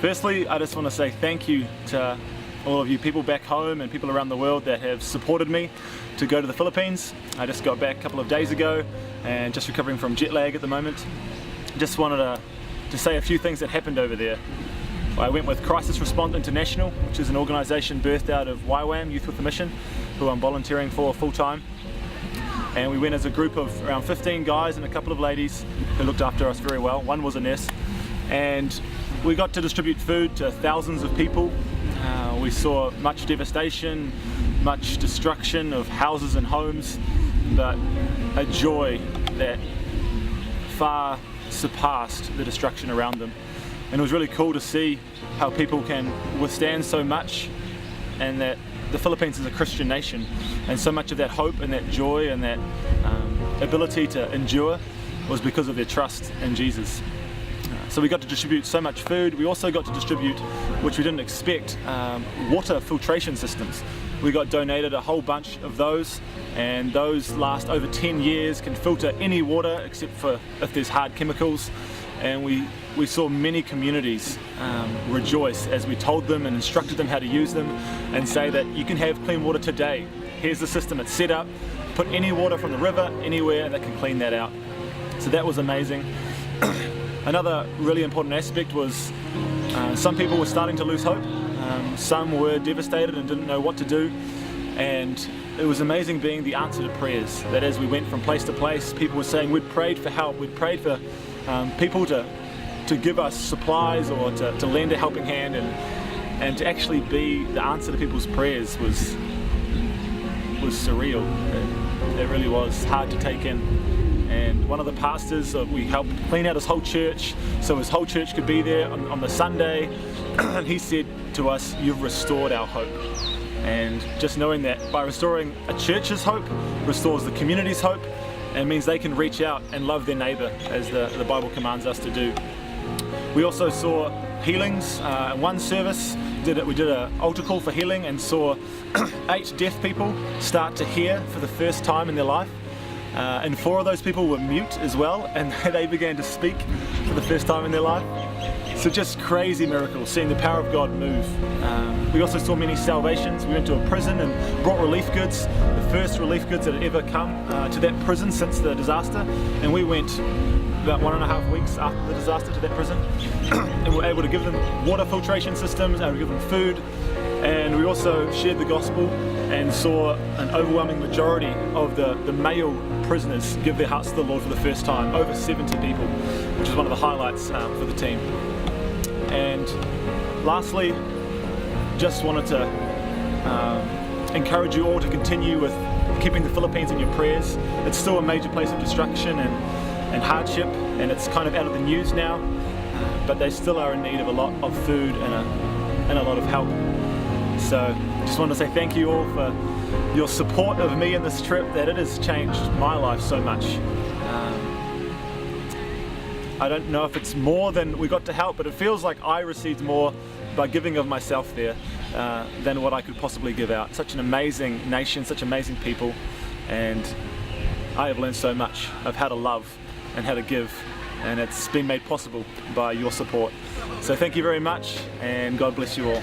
Firstly, I just want to say thank you to all of you people back home and people around the world that have supported me to go to the Philippines. I just got back a couple of days ago and just recovering from jet lag at the moment. Just wanted to say a few things that happened over there. I went with Crisis Response International, which is an organisation birthed out of YWAM, Youth with a Mission, who I'm volunteering for full time. And we went as a group of around 15 guys and a couple of ladies who looked after us very well. One was a nurse. And we got to distribute food to thousands of people. We saw much devastation, much destruction of houses and homes, but a joy that far surpassed the destruction around them. And it was really cool to see how people can withstand so much, and that the Philippines is a Christian nation, and so much of that hope and that joy and that ability to endure was because of their trust in Jesus. So we got to distribute so much food. We also got to distribute, which we didn't expect, water filtration systems. We got donated a whole bunch of those, and those last over 10 years, can filter any water except for if there's hard chemicals. And we saw many communities rejoice as we told them and instructed them how to use them, and say that you can have clean water today. Here's the system, it's set up, put any water from the river anywhere and that can clean that out. So that was amazing. Another really important aspect was some people were starting to lose hope. Some were devastated and didn't know what to do, and it was amazing being the answer to prayers. That as we went from place to place, people were saying we'd prayed for help, we'd prayed for people to give us supplies or to lend a helping hand, and to actually be the answer to people's prayers was surreal. It really was hard to take in. And one of the pastors, we helped clean out his whole church so his whole church could be there on the Sunday, and he said to us, "You've restored our hope." And just knowing that by restoring a church's hope restores the community's hope, and means they can reach out and love their neighbour as the Bible commands us to do. We also saw healings. In one service we did an altar call for healing and saw 8 deaf people start to hear for the first time in their life. And 4 of those people were mute as well, and they began to speak for the first time in their life. So just crazy miracles, seeing the power of God move. We also saw many salvations. We went to a prison and brought relief goods, the first relief goods that had ever come to that prison since the disaster. And we went about 1.5 weeks after the disaster to that prison, and we were able to give them water filtration systems, able to give them food. And we also shared the gospel and saw an overwhelming majority of the male prisoners give their hearts to the Lord for the first time, over 70 people, which is one of the highlights for the team. And lastly, just wanted to encourage you all to continue with keeping the Philippines in your prayers. It's still a major place of destruction and hardship, and it's kind of out of the news now, but they still are in need of a lot of food and a lot of help. So just want to say thank you all for your support of me in this trip, that it has changed my life so much. I don't know if it's more than we got to help, but it feels like I received more by giving of myself there than what I could possibly give out. Such an amazing nation, such amazing people, and I have learned so much of how to love and how to give, and it's been made possible by your support. So thank you very much, and God bless you all.